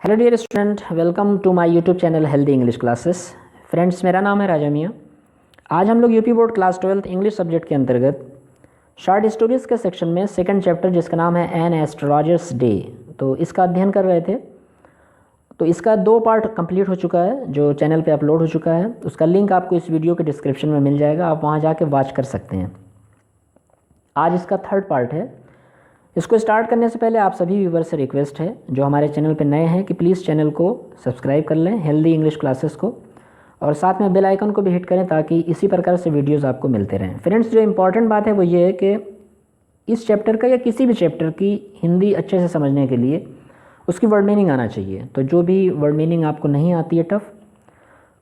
Hello dear student, welcome to my YouTube channel healthy English classes. Friends, मेरा नाम है राजा मियाँ। आज हम लोग UP board class 12 English subject के अंतर्गत शॉर्ट स्टोरीज़ के सेक्शन में सेकंड चैप्टर जिसका नाम है एन एस्ट्रोलॉजर्स डे, तो इसका अध्ययन कर रहे थे। तो इसका 2 पार्ट कंप्लीट हो चुका है जो चैनल पे अपलोड हो चुका है। उसका लिंक आपको इस वीडियो के डिस्क्रिप्शन में मिल जाएगा, आप वहाँ जाके वॉच कर सकते हैं। आज इसका 3rd पार्ट है। इसको स्टार्ट करने से पहले आप सभी व्यूवर से रिक्वेस्ट है जो हमारे चैनल पर नए हैं कि प्लीज़ चैनल को सब्सक्राइब कर लें, हेल्दी इंग्लिश क्लासेस को, और साथ में बेल आइकन को भी हिट करें ताकि इसी प्रकार से वीडियोस आपको मिलते रहें। फ्रेंड्स, जो इम्पॉर्टेंट बात है वो ये है कि इस चैप्टर का या किसी भी चैप्टर की हिंदी अच्छे से समझने के लिए उसकी वर्ड मीनिंग आना चाहिए। तो जो भी वर्ड मीनिंग आपको नहीं आती है टफ,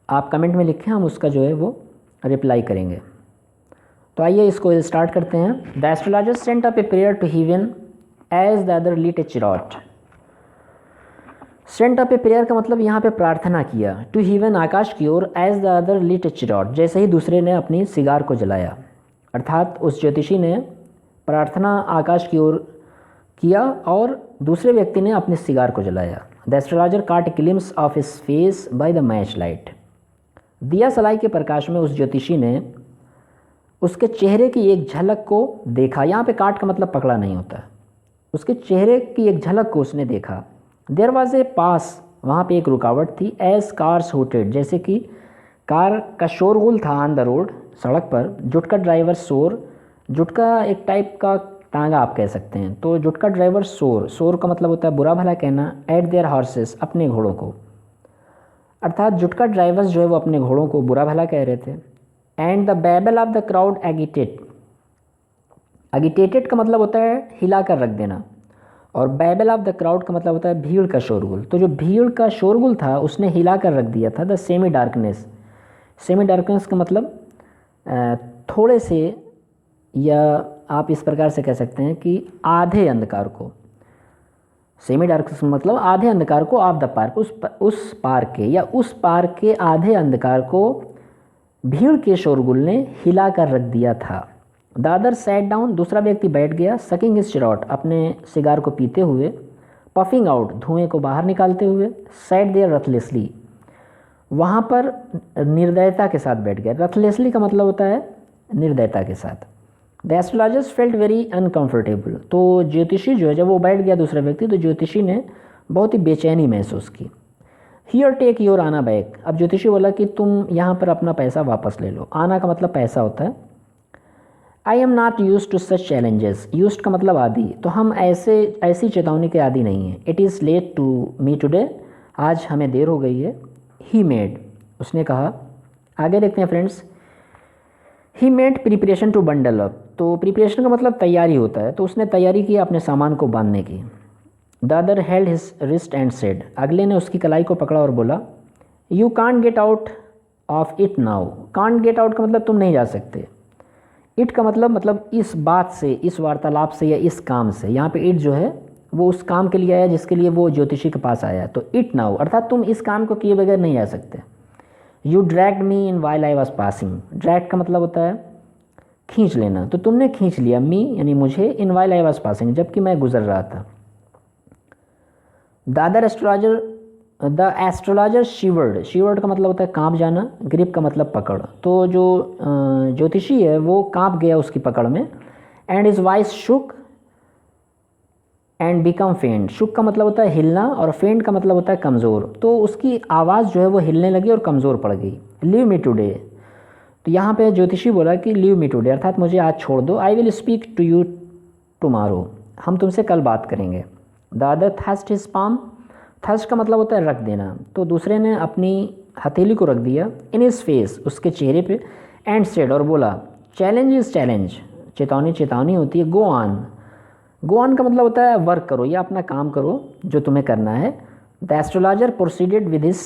आप कमेंट में लिखें, हम उसका जो है वो रिप्लाई करेंगे। तो आइए इसको स्टार्ट करते हैं। The astrologer sent up a prayer to heaven as the other lit a cheroot. Sent up a prayer का मतलब यहाँ पे प्रार्थना किया, टू हेवन आकाश की ओर, as the other lit a चिरॉट जैसे ही दूसरे ने अपनी सिगार को जलाया। अर्थात उस ज्योतिषी ने प्रार्थना आकाश की ओर किया और दूसरे व्यक्ति ने अपनी सिगार को जलाया। द एस्ट्रोलॉजर काट a glimpse of his face by the match light. दिया सलाई के प्रकाश में उस ज्योतिषी ने उसके चेहरे की एक झलक को देखा। यहाँ पे काट का मतलब पकड़ा नहीं होता, उसके चेहरे की एक झलक को उसने देखा। देयर वॉज ए पास, वहाँ पे एक रुकावट थी। एज कार्स हूटेड, जैसे कि कार का शोरगुल था ऑन द रोड, सड़क पर। जुटका ड्राइवर शोर, जुटका एक टाइप का टांगा आप कह सकते हैं। तो जुटका ड्राइवर शोर, शोर का मतलब होता है बुरा भला कहना। एट देयर हॉर्सेस, अपने घोड़ों को। अर्थात जुटका ड्राइवर्स जो है वो अपने घोड़ों को बुरा भला कह रहे थे। And the babble of the crowd agitated, agitated का मतलब होता है हिला कर रख देना, और बैबल ऑफ द क्राउड का मतलब होता है भीड़ का शोरगुल। तो जो भीड़ का शोरगुल था उसने हिला कर रख दिया था। The semi darkness, semi darkness का मतलब थोड़े से, या आप इस प्रकार से कह सकते हैं कि आधे अंधकार को। सेमी डार्कनेस मतलब आधे अंधकार को, ऑफ द पार्क, उस पार के, या उस पार के आधे अंधकार को भीड़ के शोरगुल ने हिला कर रख दिया था। द अदर सैट डाउन, दूसरा व्यक्ति बैठ गया। सकिंग हिज चिरॉट, अपने सिगार को पीते हुए। पफिंग आउट, धुएं को बाहर निकालते हुए। सैट देयर रथलेसली, वहाँ पर निर्दयता के साथ बैठ गया। रथलेसली का मतलब होता है निर्दयता के साथ। The astrologers felt very uncomfortable, तो ज्योतिषी जो है जब वो बैठ गया दूसरा व्यक्ति, तो ज्योतिषी ने बहुत ही बेचैनी महसूस की। हियर टेक योर आना बैक, अब ज्योतिषी बोला कि तुम यहाँ पर अपना पैसा वापस ले लो। आना का मतलब पैसा होता है। I am not use to such challenges, use का मतलब आदि, तो हम ऐसी चेतावनी के आदि नहीं हैं। It is late to me today, आज हमें देर हो गई है। ही मेड, उसने कहा। आगे देखते हैं friends. He made preparation to bundle up, तो प्रिपरेशन का मतलब तैयारी होता है, तो उसने तैयारी की अपने सामान को बांधने की। The other held his wrist and said, अगले ने उसकी कलाई को पकड़ा और बोला, you can't get out of it now. Can't get out का मतलब तुम नहीं जा सकते। इट का मतलब इस बात से, इस वार्तालाप से या इस काम से। यहाँ पे इट जो है वो उस काम के लिए आया जिसके लिए वो ज्योतिषी के पास आया। तो इट नाउ अर्थात तुम इस काम को किए बगैर नहीं आ सकते। You dragged me in while I was passing, drag का मतलब होता है खींच लेना, तो तुमने खींच लिया मी यानी मुझे, in while I was passing जबकि मैं गुजर रहा था। द एस्ट्रोलॉजर शिवर्ड, शिवर्ड का मतलब होता है कांप जाना। ग्रिप का मतलब पकड़, तो जो ज्योतिषी है वो कांप गया उसकी पकड़ में। And his voice shook and become faint, shook का मतलब होता है हिलना और फेंट का मतलब होता है कमज़ोर, तो उसकी आवाज़ जो है वो हिलने लगी और कमज़ोर पड़ गई। लीव मी टुडे, तो यहाँ पे ज्योतिषी बोला कि लीव मी टुडे अर्थात मुझे आज छोड़ दो। I will speak to you tomorrow, हम तुमसे कल बात करेंगे। The other thrust his palm, thrust का मतलब होता है रख देना, तो दूसरे ने अपनी हथेली को रख दिया। इन हिज फेस, उसके चेहरे पे। एंड सेड, और बोला, चैलेंज इज चैलेंज, चेतावनी चेतावनी होती है। गो ऑन, गो ऑन का मतलब होता है वर्क करो या अपना काम करो जो तुम्हें करना है। The astrologer proceeded with his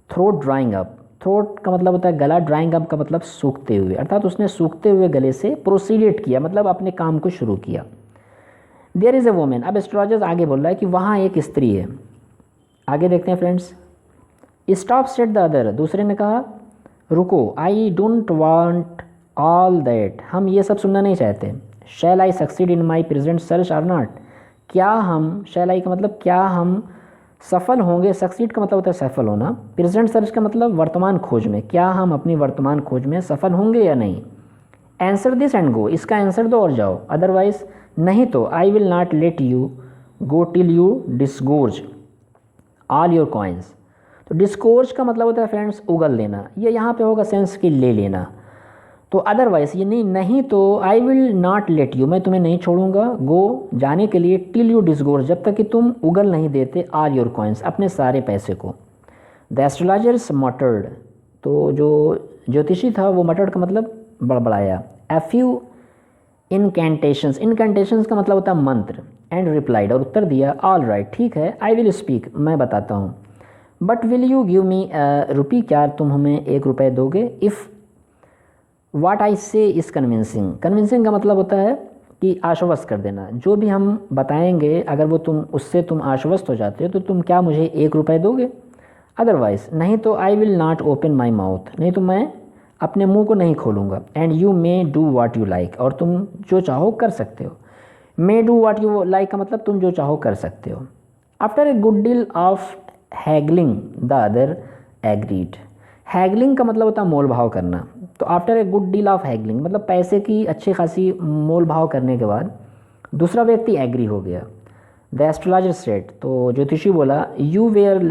throat drawing up, throat का मतलब होता है गला, ड्राइंग अप का मतलब सूखते हुए, अर्थात उसने सूखते हुए गले से प्रोसीडेड किया मतलब अपने काम को शुरू किया। देयर इज़ ए वोमेन, अब एस्ट्रोलॉजर आगे बोल रहा है कि वहाँ एक स्त्री है। आगे देखते हैं friends. Stop said the other, दूसरे ने कहा रुको। I don't want all that, हम ये सब सुनना नहीं चाहते। Shall I succeed in my present search or not, क्या हम, शैल आई का मतलब क्या हम सफल होंगे, सक्सीड का मतलब होता है सफल होना। प्रेजेंट सर्च का मतलब वर्तमान खोज में, क्या हम अपनी वर्तमान खोज में सफल होंगे या नहीं। आंसर दिस एंड गो, इसका आंसर दो और जाओ, अदरवाइज नहीं तो I will not let you go till you disgorge all your coins. तो डिस्कोर्ज का मतलब होता है फ्रेंड्स उगल लेना, ये यहाँ पे होगा सेंस की ले लेना। तो अदरवाइज ये नहीं तो I will not let you, मैं तुम्हें नहीं छोड़ूंगा, गो जाने के लिए, टिल यू डिस्गोर्ज जब तक कि तुम उगल नहीं देते, ऑल योर कॉइन्स अपने सारे पैसे को। द एस्ट्रोलॉजर्स मटर्ड, तो जो ज्योतिषी था वो मटर्ड का मतलब बड़बड़ाया। ए फ्यू इनकैंटेशंस, इनकैंटेशंस का मतलब होता है मंत्र। एंड रिप्लाइड, और उत्तर दिया, ऑल राइट ठीक है, आई विल स्पीक, मैं बताता हूँ। But will you give me rupee, क्या तुम हमें 1 रुपये दोगे। इफ़ वाट आई से इज़ कन्विंसिंग, कन्विंसिंग का मतलब होता है कि आश्वस्त कर देना, जो भी हम बताएंगे अगर वो उससे तुम आश्वस्त हो जाते हो तो तुम क्या मुझे 1 रुपये दोगे। अदरवाइज नहीं तो I will not open my mouth, नहीं तो मैं अपने मुंह को नहीं खोलूँगा। And you may do what you like, और तुम जो चाहो कर सकते हो। May do what you like का मतलब तुम जो चाहो कर सकते हो। After a good deal of haggling the other agreed, haggling का मतलब होता है मोल भाव करना। तो after a good deal of haggling मतलब पैसे की अच्छी खासी मोल भाव करने के बाद दूसरा व्यक्ति एग्री हो गया। द एस्ट्रोलॉजर सेड, तो ज्योतिषी बोला, you where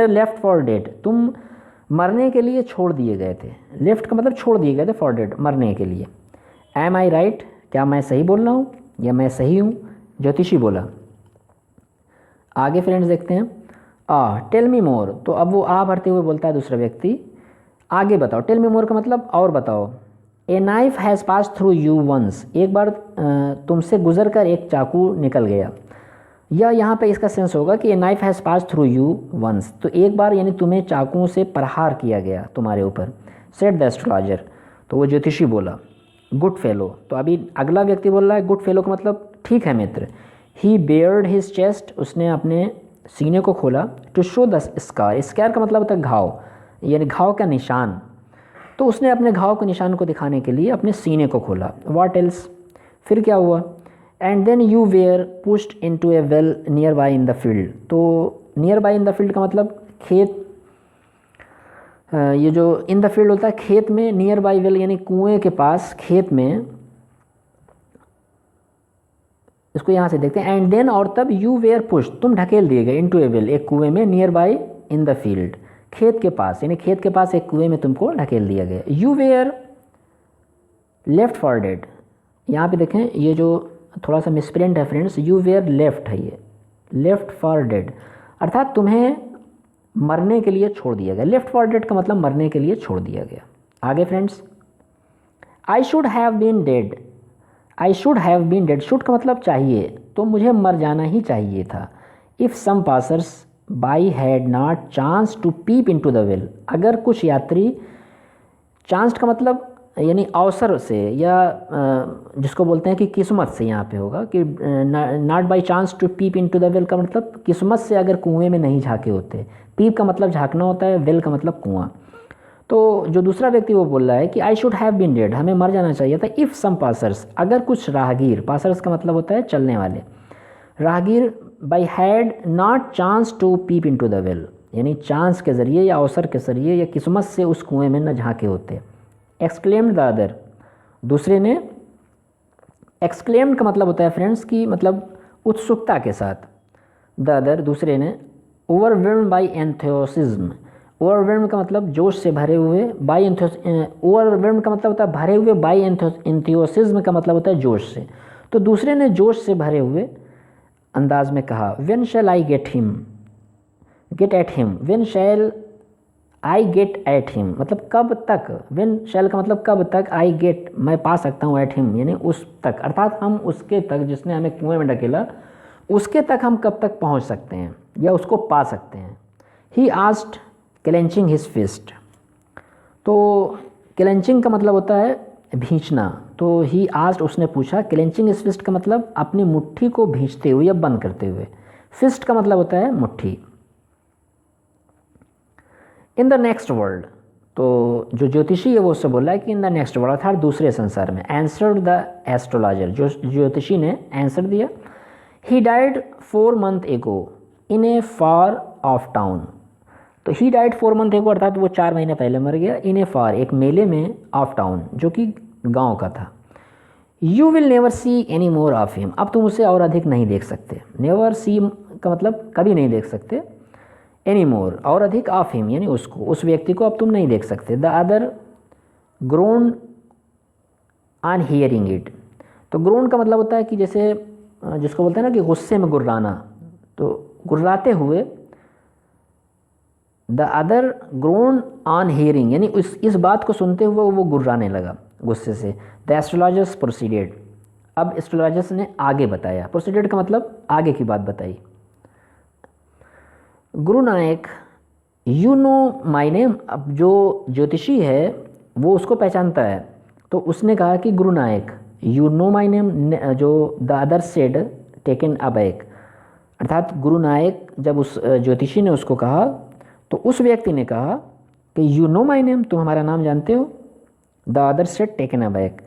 left for dead, तुम मरने के लिए छोड़ दिए गए थे। लेफ्ट का मतलब छोड़ दिए गए थे, फॉर डेड मरने के लिए। एम आई राइट, क्या मैं सही बोल रहा हूँ या मैं सही हूँ, ज्योतिषी बोला। आगे फ्रेंड्स देखते हैं, टेल मी मोर, तो अब वो भरते हुए बोलता है दूसरा व्यक्ति, आगे बताओ। टेल मी मोर का मतलब और बताओ। A knife has pass through you once, एक बार तुमसे गुजर कर एक चाकू निकल गया। या यहाँ पे इसका सेंस होगा कि a knife has pass through you once, तो एक बार यानी तुम्हें चाकुओं से प्रहार किया गया तुम्हारे ऊपर। सेड द एस्ट्रोलॉजर, तो वो ज्योतिषी बोला, गुड फेलो। तो अभी अगला व्यक्ति बोल रहा है गुड फेलो का मतलब ठीक है मित्र। ही बेयर्ड हिज चेस्ट, उसने अपने सीने को खोला। To show the scar, scar का मतलब होता है घाव, यानी घाव का निशान। तो उसने अपने घाव के निशान को दिखाने के लिए अपने सीने को खोला। व्हाट एल्स, फिर क्या हुआ। And then you were pushed into a well near by in the field, तो near by in the field का मतलब खेत, ये जो इन द फील्ड होता है खेत में, नियर बाय वेल यानी कुएं के पास, खेत में, इसको यहाँ से देखते हैं। एंड देन, और तब, यू वेयर पुश्ड, तुम ढकेल दिए गए, इनटू ए वेल, एक कुएं में, near by in the field, खेत के पास, यानी खेत के पास एक कुएं में तुमको ढकेल दिया गया। You where left for dead, यहाँ पे देखें ये जो थोड़ा सा मिसप्रिंट है फ्रेंड्स, यू वेयर लेफ्ट है, ये लेफ्ट फॉर डेड, अर्थात तुम्हें मरने के लिए छोड़ दिया गया। लेफ्ट फॉर डेड का मतलब मरने के लिए छोड़ दिया गया। आगे friends, I should have been dead, I should have been dead, should का मतलब चाहिए, तो मुझे मर जाना ही चाहिए था। If some passers by had not chance to peep in to the well, अगर कुछ यात्री, चांस का मतलब यानी अवसर से, या जिसको बोलते हैं कि किस्मत से, यहाँ पे होगा कि not by chance to peep in to the well का मतलब किस्मत से अगर कुएं में नहीं झाँके होते। पीप का मतलब झाँकना होता है, वेल का मतलब कुआं। तो जो दूसरा व्यक्ति वो बोल रहा है कि I should have been dead, हमें मर जाना चाहिए था। इफ़ सम पासर्स, अगर कुछ राहगीर, पासर्स का मतलब होता है चलने वाले, राहगीर, by had not chance to peep in to the well, यानी चांस के ज़रिए या अवसर के ज़रिए या किस्मत से उस कुएं में न झाँके होते। एक्सक्लेम्ड द अदर, दूसरे ने, एक्सक्लेम्ड का मतलब होता है फ्रेंड्स की मतलब उत्सुकता के साथ। द अदर, दूसरे ने। ओवरवेल्म्ड बाई एंथुसिज्म, ओवरवेल्म का मतलब जोश से भरे हुए, बाई ओवरवेल्म का मतलब होता है भरे हुए, बाई एंथुसिज्म का मतलब होता है जोश से। तो दूसरे ने जोश से भरे हुए अंदाज में कहा, when shall I get at him, when shall I get at him मतलब कब तक, व्हेन शैल का मतलब कब तक, आई गेट मैं पा सकता हूँ, एट हिम यानी उस तक, अर्थात हम उसके तक, जिसने हमें कुएं में ढकेला, उसके तक हम कब तक पहुँच सकते हैं या उसको पा सकते हैं। He asked clenching his fist, तो क्लेंचिंग का मतलब होता है भींचना, तो ही आस्क्ड उसने पूछा, क्लेंचिंग हिज फिस्ट का मतलब अपनी मुट्ठी को भींचते हुए या बंद करते हुए। फिस्ट का मतलब होता है मुट्ठी। इन द नेक्स्ट वर्ल्ड, तो जो ज्योतिषी है वो उससे बोल रहा है कि इन द नेक्स्ट वर्ल्ड अर्थात दूसरे संसार में। आंसर्ड द एस्ट्रोलॉजर, जो ज्योतिषी ने आंसर दिया। ही डाइड 4 months एगो इन ए फार ऑफ टाउन। तो ही डाइड 4 months एगो अर्थात वो 4 महीने पहले मर गया, इन ए फार एक मेले में, ऑफ टाउन जो कि गांव का था। You will never see any more of him, अब तुम उसे और अधिक नहीं देख सकते। नेवर सी का मतलब कभी नहीं देख सकते, एनी मोर और अधिक, ऑफ हिम यानी उसको, उस व्यक्ति को अब तुम नहीं देख सकते। The other grown on hearing it. तो ग्रोन का मतलब होता है कि जैसे जिसको बोलते हैं ना कि गुस्से में गुर्राना, तो गुर्राते हुए। The other grown on hearing यानी इस बात को सुनते हुए वो गुर्राने लगा गुस्से से। द एस्ट्रोलॉजर्स प्रोसीडेड, अब एस्ट्रोलॉजर्स ने आगे बताया, प्रोसीडेड का मतलब आगे की बात बताई। गुरु नायक, यू नो माई नेम, अब जो ज्योतिषी है वो उसको पहचानता है, तो उसने कहा कि गुरु नायक, यू नो माई नेम, जो द अदर सेड टेकन अबैक, अर्थात गुरु नायक जब उस ज्योतिषी ने उसको कहा तो उस व्यक्ति ने कहा कि यू नो माई नेम, तुम हमारा नाम जानते हो। The other said taken aback,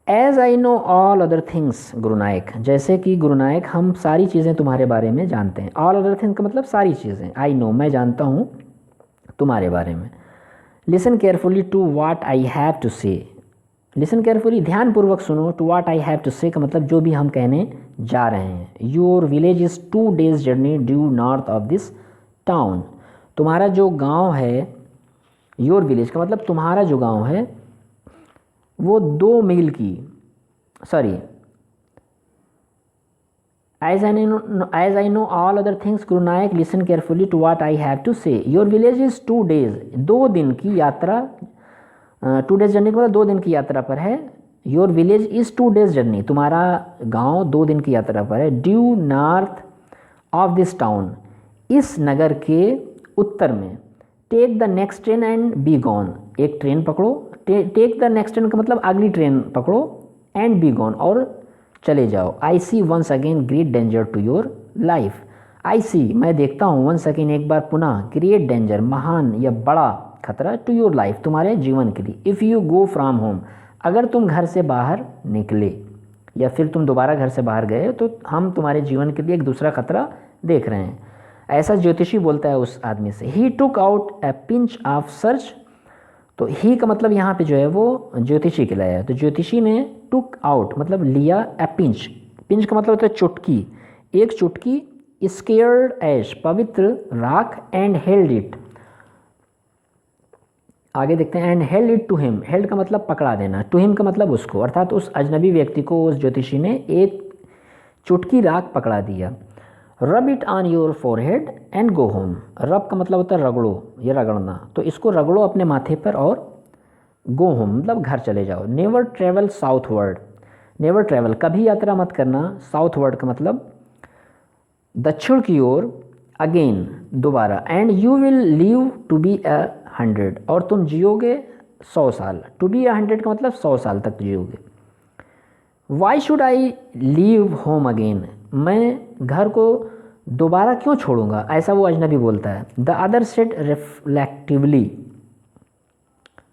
as I know all other things Guru Nayak, जैसे कि गुरु नायक हम सारी चीज़ें तुम्हारे बारे में जानते हैं। ऑल अदर थिंग का मतलब सारी चीज़ें, आई नो मैं जानता हूँ तुम्हारे बारे में। Listen carefully to what I have to say, listen carefully ध्यानपूर्वक सुनो, to what I have to say का मतलब जो भी हम कहने जा रहे हैं। Your village is 2 days journey due north of this town, तुम्हारा जो गांव है, योर विलेज का मतलब तुम्हारा जो गांव है वो 2 मील की, sorry, as I know all other things Guru Nayak, listen carefully to what I have to say. Your village is 2 days, 2 दिन की यात्रा, 2 days जर्नी का मतलब 2 दिन की यात्रा पर है। Your village is 2 days journey, तुम्हारा गांव 2 दिन की यात्रा पर है। Due north of this town, इस नगर के उत्तर में। Take the next train and be gone, एक ट्रेन पकड़ो, टेक द नेक्स्ट ट्रेन का मतलब अगली ट्रेन पकड़ो, एंड बी गॉन और चले जाओ। I see once again great danger to your life, I see मैं देखता हूँ, वंस अगेन एक बार पुनः, ग्रेट डेंजर महान या बड़ा खतरा, टू योर लाइफ तुम्हारे जीवन के लिए। If you go from home, अगर तुम घर से बाहर निकले या फिर तुम दोबारा घर से बाहर गए तो हम तुम्हारे जीवन के लिए एक दूसरा खतरा देख रहे हैं, ऐसा ज्योतिषी बोलता है उस आदमी से। He took out a pinch of search, तो ही का मतलब यहाँ पे जो है वो ज्योतिषी कहलाया है। तो ज्योतिषी ने टुक आउट मतलब लिया, ए पिंच, पिंच का मतलब होता है चुटकी, एक चुटकी, स्केयर्ड ऐश पवित्र राख, एंड हेल्ड इट, आगे देखते हैं, and held it to him, held का मतलब पकड़ा देना, टू हिम का मतलब उसको, अर्थात उस अजनबी व्यक्ति को उस ज्योतिषी ने एक चुटकी राख पकड़ा दिया। Rub it on your forehead and go home, रब का मतलब होता है रगड़ो या रगड़ना, तो इसको रगड़ो अपने माथे पर और गो होम मतलब घर चले जाओ। Never travel southward, never travel कभी यात्रा मत करना, साउथवर्ड का मतलब दक्षिण की ओर, अगेन दोबारा, and you will live to be 100 और तुम जियोगे 100 साल, टू बी 100 का मतलब 100 साल तक जियोगे। Why should I leave home again, मैं घर को दोबारा क्यों छोड़ूंगा, ऐसा वो अजनबी बोलता है। The other said reflectively,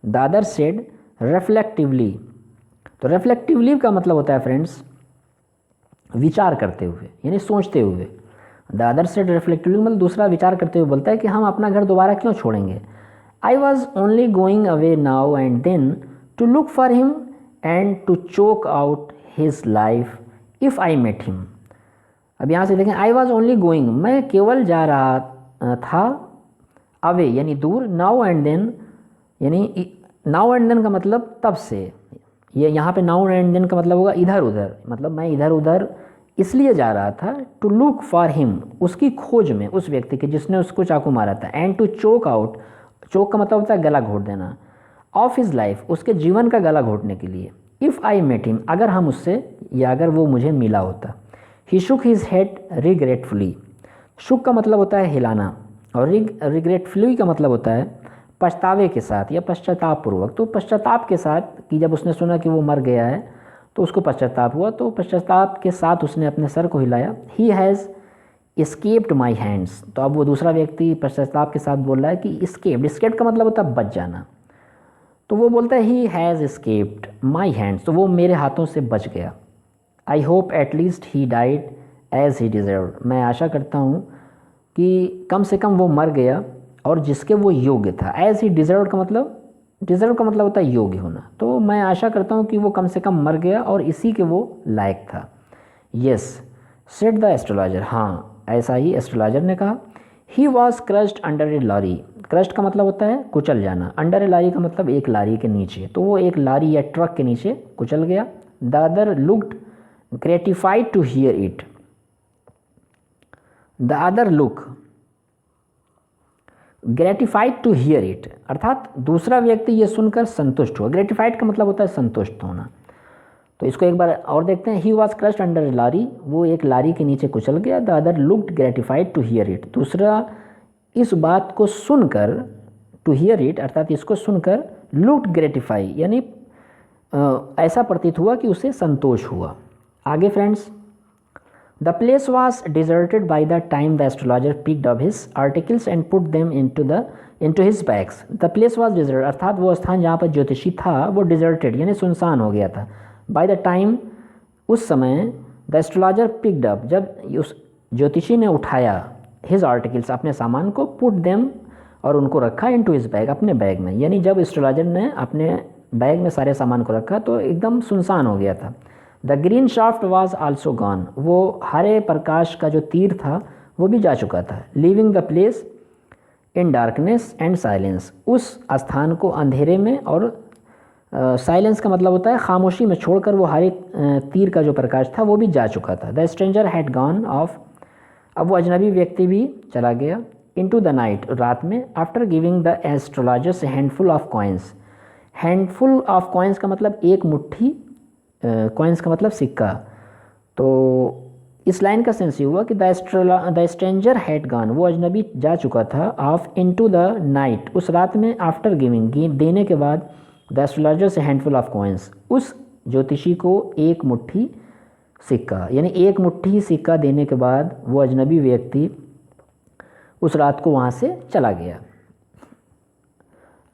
the other said reflectively, तो रिफ्लेक्टिवली का मतलब होता है फ्रेंड्स विचार करते हुए यानी सोचते हुए। द अदर सेड रिफ्लेक्टिवली मतलब दूसरा विचार करते हुए बोलता है कि हम अपना घर दोबारा क्यों छोड़ेंगे। I was only going away now and then to look for him and to choke out his life if I met him. अब यहाँ से देखें, आई वॉज ओनली गोइंग मैं केवल जा रहा था, अवे यानी दूर, नाउ एंड देन यानी नाउ एंड देन का मतलब तब से, ये यहाँ पे नाउ एंड देन का मतलब होगा इधर उधर, मतलब मैं इधर उधर इसलिए जा रहा था। टू लुक फॉर हिम उसकी खोज में, उस व्यक्ति के जिसने उसको चाकू मारा था। एंड टू चोक आउट, चोक का मतलब होता है गला घोट देना, ऑफ हिज लाइफ उसके जीवन का गला घोटने के लिए। इफ़ आई मेट हिम अगर हम उससे या अगर वो मुझे मिला होता। ही शुक हिज हेड रिग्रेटफुली, शुक का मतलब होता है हिलाना और रिग्रेटफुली का मतलब होता है पछतावे के साथ या पश्चाताप पूर्वक। तो पश्चाताप के साथ कि जब उसने सुना कि वो मर गया है तो उसको पश्चाताप हुआ, तो पश्चाताप के साथ उसने अपने सर को हिलाया। ही हैज़ एस्केप्ड माई हैंड्स, तो अब वो दूसरा व्यक्ति पश्चाताप के साथ बोल रहा है कि एस्केप्ड, एस्केप्ड का मतलब होता है बच जाना, तो वो बोलता है he has escaped my hands, तो वो मेरे हाथों से बच गया। I hope at least he died as he deserved, मैं आशा करता हूँ कि कम से कम वो मर गया और जिसके वो योग्य था। एज ही डिज़र्व्ड का मतलब, डिज़र्व का मतलब होता है योग्य होना, तो मैं आशा करता हूँ कि वो कम से कम मर गया और इसी के वो लायक था। यस सेड द एस्ट्रोलॉजर, हाँ ऐसा ही एस्ट्रोलॉजर ने कहा। He was crushed under a lorry, crushed का मतलब होता है कुचल जाना, अंडर ए लारी का मतलब एक लारी के नीचे, तो वो एक लारी या ट्रक के नीचे कुचल गया। The other looked gratified to hear it, the other look gratified to hear it, अर्थात दूसरा व्यक्ति ये सुनकर संतुष्ट हुआ। ग्रेटिफाइड का मतलब होता है संतुष्ट होना। तो इसको एक बार और देखते हैं। He was crushed under lorry, वो एक लारी के नीचे कुचल गया। The other looked gratified to hear it, दूसरा इस बात को सुनकर, टू हियर इट अर्थात इसको सुनकर, लुक्ड ग्रेटिफाई यानी ऐसा प्रतीत हुआ कि उसे संतोष हुआ। आगे friends, the place was deserted by the time the astrologer picked up his articles and put them into his bags. The place was desert अर्थात वो स्थान जहाँ पर ज्योतिषी था वो डिजर्टेड यानी सुनसान हो गया था। बाय द टाइम उस समय, द एस्ट्रोलॉजर पिक्ड अप जब उस ज्योतिषी ने उठाया, हिज आर्टिकल्स अपने सामान को, पुट देम और उनको रखा, इनटू हिज बैग अपने बैग में, यानी जब एस्ट्रोलॉजर ने अपने बैग में सारे सामान को रखा तो एकदम सुनसान हो गया था। The green shaft was also gone, वो हरे प्रकाश का जो तीर था वो भी जा चुका था। Leaving the place in darkness and silence, उस स्थान को अंधेरे में और साइलेंस का मतलब होता है खामोशी में छोड़कर वो हरे तीर का जो प्रकाश था वो भी जा चुका था। The stranger had gone of, अब वो अजनबी व्यक्ति भी चला गया। इनटू द नाइट, रात में। After giving the astrologers handful of coins, handful of coins का मतलब एक मुट्ठी, कॉइन्स का मतलब सिक्का। तो इस लाइन का सेंस ये हुआ कि द स्ट्रेंजर हैड गॉन, वो अजनबी जा चुका था, ऑफ इनटू द नाइट उस रात में। आफ्टर गिविंग देने के बाद, द एस्ट्रोलॉजर से हैंडफुल ऑफ कॉइन्स, उस ज्योतिषी को एक मुट्ठी सिक्का, यानी एक मुट्ठी सिक्का देने के बाद वो अजनबी व्यक्ति उस रात को वहाँ से चला गया।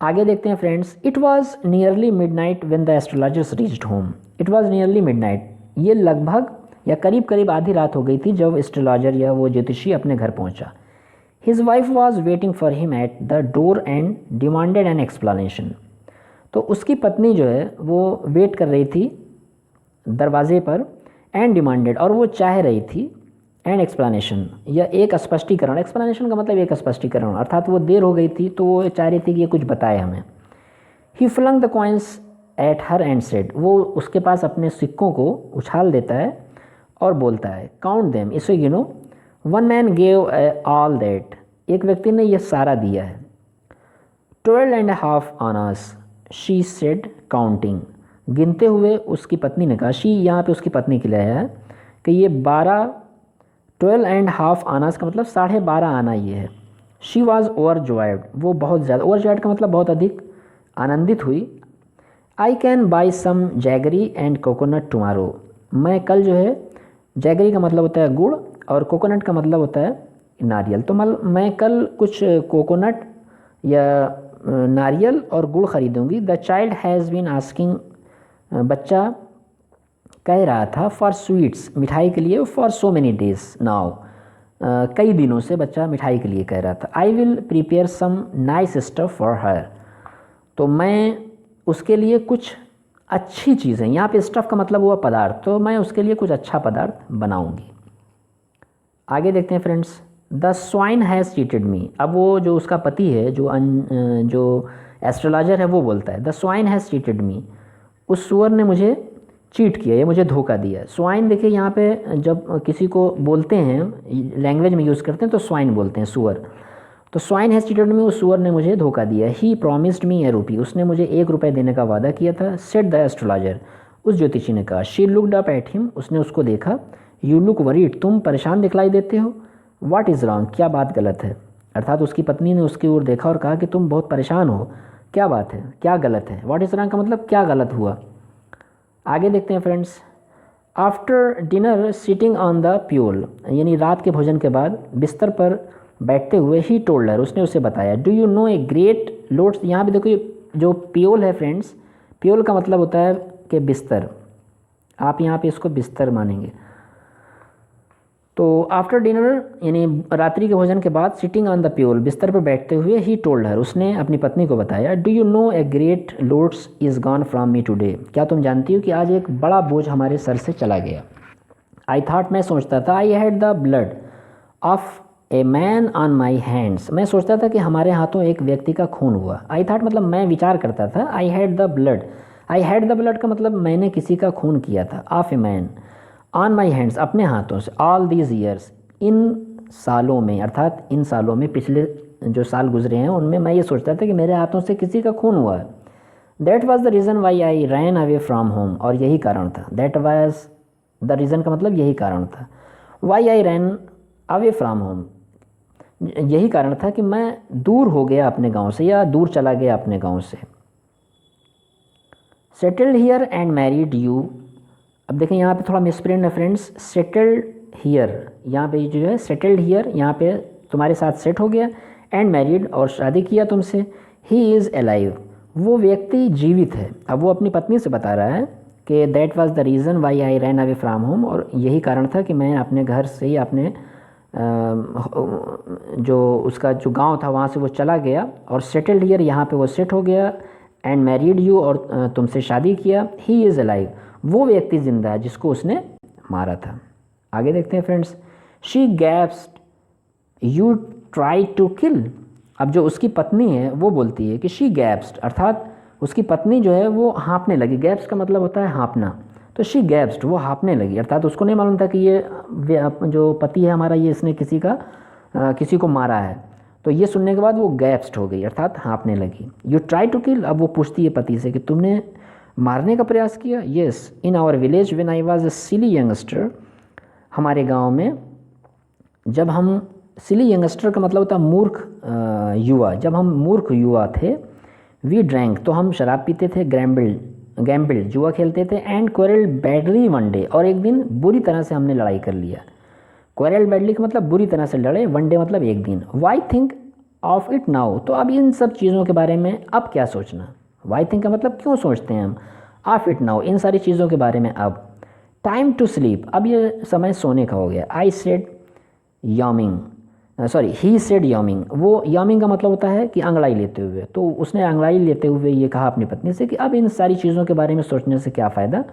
आगे देखते हैं friends. It was nearly midnight when the astrologers reached home, it was nearly midnight, ये लगभग या करीब करीब आधी रात हो गई थी जब एस्ट्रोलॉजर या वो ज्योतिषी अपने घर पहुँचा। His wife was waiting for him at the door and demanded an explanation, तो उसकी पत्नी जो है वो वेट कर रही थी दरवाजे पर, एंड डिमांडेड और वो चाह रही थी, एंड एक्सप्लेनेशन या एक स्पष्टीकरण, एक्सप्लेनेशन का मतलब एक स्पष्टीकरण, अर्थात वो देर हो गई थी तो वो चाह रही थी कि ये कुछ बताए हमें। He flung the coins at her and said, वो उसके पास अपने सिक्कों को उछाल देता है और बोलता है, काउंट देम, इसे गिनो। One man gave all that, एक व्यक्ति ने यह सारा दिया है। 12.5 आनास, शी सेड काउंटिंग, गिनते हुए उसकी पत्नी ने कहा, शी यहाँ पे उसकी पत्नी के लिए है कि ये 12.5 आनास का मतलब 12.5 आना ये है। शी वॉज ओवर जॉयड, वो बहुत ज़्यादा, ओवर जॉयड का मतलब बहुत अधिक आनंदित हुई। I can buy some jaggery and coconut tomorrow, मैं कल जो है, जैगरी का मतलब होता है गुड़ और कोकोनट का मतलब होता है नारियल, तो मैं कल कुछ कोकोनट या नारियल और गुड़ खरीदूंगी। The child has been asking, बच्चा कह रहा था, फॉर स्वीट्स, मिठाई के लिए, for so many days now, कई दिनों से बच्चा मिठाई के लिए कह रहा था। I will prepare some nice stuff for her, तो मैं उसके लिए कुछ अच्छी चीज़ें, यहाँ पे स्टफ का मतलब हुआ पदार्थ, तो मैं उसके लिए कुछ अच्छा पदार्थ बनाऊंगी। आगे देखते हैं friends. The swine has cheated मी, अब वो जो उसका पति है, जो एस्ट्रोलॉजर है, वो बोलता है, द स्वाइन हैज़ चीटेड मी, उस सुअर ने मुझे चीट किया, ये मुझे धोखा दिया। स्वाइन देखिए यहाँ पे जब किसी को बोलते हैं, लैंग्वेज में यूज़ करते हैं तो स्वाइन बोलते हैं, सुअर। तो स्वाइन हैज़ चीटेड मी, उस सुअर ने मुझे धोखा दिया। ही प्रॉमिस्ड मी ए रुपी, उसने मुझे 1 रुपये देने का वादा किया था। सेड द एस्ट्रोलॉजर, उस ज्योतिषी ने कहा। She looked up at him, उसने उसको देखा। यू लुक वरीड, तुम परेशान दिखलाई देते हो। व्हाट इज़ रॉन्ग, क्या बात गलत है, अर्थात उसकी पत्नी ने उसकी ओर देखा और कहा कि तुम बहुत परेशान हो, क्या बात है, क्या गलत है। व्हाट इज़ रॉन्ग का मतलब क्या गलत हुआ। आगे देखते हैं friends. After dinner sitting on the fuel, यानी रात के भोजन के बाद बिस्तर पर बैठते हुए, ही टोल्ड हर, उसने उसे बताया। Do you know a great loads, यहाँ पे देखो जो प्योल है फ्रेंड्स, प्योल का मतलब होता है कि बिस्तर, आप यहाँ पे इसको बिस्तर मानेंगे। तो आफ्टर डिनर यानी रात्रि के भोजन के बाद सिटिंग ऑन द प्यूल, बिस्तर पर बैठते हुए, ही टोल्ड हर, उसने अपनी पत्नी को बताया, do you know a great loads is gone from me today, क्या तुम जानती हो कि आज एक बड़ा बोझ हमारे सर से चला गया। आई थॉट, मैं सोचता था, I had the blood of a man on my hands, मैं सोचता था कि हमारे हाथों एक व्यक्ति का खून हुआ। आई थॉट मतलब मैं विचार करता था, I had the blood, I had the blood का मतलब मैंने किसी का खून किया था, of a man, on my hands अपने हाथों से, ऑल दीज ईयर्स इन सालों में, अर्थात इन सालों में, पिछले जो साल गुजरे हैं उनमें मैं ये सोचता था कि मेरे हाथों से किसी का खून हुआ है। That was the reason why I ran away from home, और यही कारण था, दैट वाज द रीज़न का मतलब यही कारण था, why I ran away from home, यही कारण था कि मैं दूर हो गया अपने गांव से या दूर चला गया अपने गांव से। Settled here and married you, अब देखें यहाँ पे थोड़ा मिसप्रिंट है फ्रेंड्स, सेटल्ड हियर, यहाँ पे जो है सेटल्ड हियर, यहाँ पे तुम्हारे साथ सेट हो गया, एंड मैरिड और शादी किया तुमसे, ही इज़ अलाइव, वो व्यक्ति जीवित है। अब वो अपनी पत्नी से बता रहा है कि that was the reason why I ran away from home, और यही कारण था कि मैं अपने घर से ही अपने जो उसका जो गांव था वहाँ से वो चला गया, और सेटल्ड हियर यहाँ पे वो सेट हो गया, एंड मैरिड यू और तुमसे शादी किया, ही इज़ अलाइव, वो व्यक्ति जिंदा है जिसको उसने मारा था। आगे देखते हैं friends, she gasped, you try to kill, अब जो उसकी पत्नी है वो बोलती है कि शी गैप्स्ड, अर्थात उसकी पत्नी जो है वो हाँपने लगी, गैप्स का मतलब होता है हाँपना, तो शी गैप्स्ड, वो हाँपने लगी, अर्थात उसको नहीं मालूम था कि ये जो पति है हमारा ये इसने किसी को मारा है, तो ये सुनने के बाद वो गैप्स्ड हो गई, अर्थात हाँपने लगी। यू ट्राई टू किल, अब वो पूछती है पति से कि तुमने मारने का प्रयास किया। Yes, in our village when I was a silly youngster, हमारे गांव में जब हम, सिली यंगस्टर का मतलब होता है मूर्ख युवा, जब हम मूर्ख युवा थे, वी ड्रैंक, तो हम शराब पीते थे, गैम्बल जुआ खेलते थे, and quarrel badly one day, और एक दिन बुरी तरह से हमने लड़ाई कर लिया। क्वेरल बैडली का मतलब बुरी तरह से लड़े, वन डे मतलब एक दिन। Why think of it now, तो अब इन सब चीज़ों के बारे में अब क्या सोचना। वाई थिंक का मतलब क्यों सोचते हैं हम, ऑफ इट नाउ इन सारी चीज़ों के बारे में अब। टाइम टू स्लीप, अब ये समय सोने का हो गया। I said yawning, sorry he said yawning, वो यामिंग का मतलब होता है कि अंगड़ाई लेते हुए, तो उसने अंगड़ाई लेते हुए ये कहा अपनी पत्नी से कि अब इन सारी चीज़ों के बारे में सोचने से क्या फ़ायदा,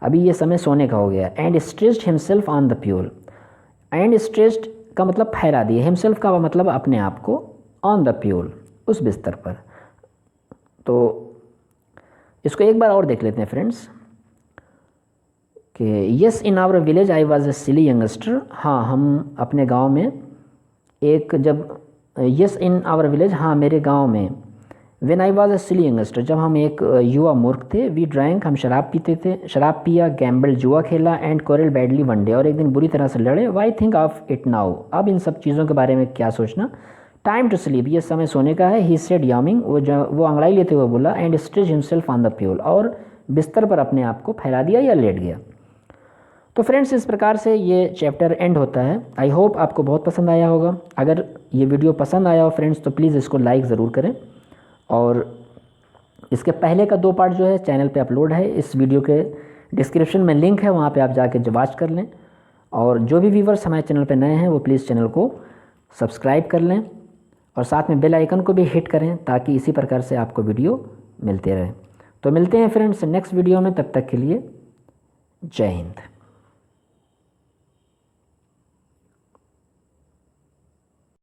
अभी ये समय सोने का हो गया। And stressed himself on the fuel, and stressed का मतलब फैला दिए, हिमसेल्फ का मतलब अपने आप को, ऑन द प्यूल उस बिस्तर पर। तो इसको एक बार और देख लेते हैं फ्रेंड्स कि yes in our village I was a silly youngster, हाँ हम अपने गांव में एक जब, यस इन आवर विलेज, हाँ मेरे गांव में, when I was a silly youngster, जब हम एक युवा मूर्ख थे, वी ड्रैंक, हम शराब पीते थे, शराब पिया, गैम्बल जुआ खेला, and quarrel badly one day, और एक दिन बुरी तरह से लड़े। Why think of it now, अब इन सब चीज़ों के बारे में क्या सोचना। टाइम टू स्लीप, ये समय सोने का है। ही सेड यामिंग, वो अंगड़ाई लेते हुए बोला, and stretch himself on the fuel, और बिस्तर पर अपने आप को फैला दिया या लेट गया। तो फ्रेंड्स इस प्रकार से ये चैप्टर एंड होता है। आई होप आपको बहुत पसंद आया होगा। अगर ये वीडियो पसंद आया हो फ्रेंड्स तो प्लीज़ इसको लाइक ज़रूर करें, और इसके पहले का 2 पार्ट जो है चैनल पे अपलोड है, इस वीडियो के डिस्क्रिप्शन में लिंक है, वहाँ पे आप जाके वॉच कर लें। और जो भी व्यूवर्स हमारे चैनल पे नए हैं वो प्लीज़ चैनल को सब्सक्राइब कर लें, और साथ में बेल आइकन को भी हिट करें ताकि इसी प्रकार से आपको वीडियो मिलते रहे। तो मिलते हैं फ्रेंड्स नेक्स्ट वीडियो में, तब तक के लिए जय हिंद।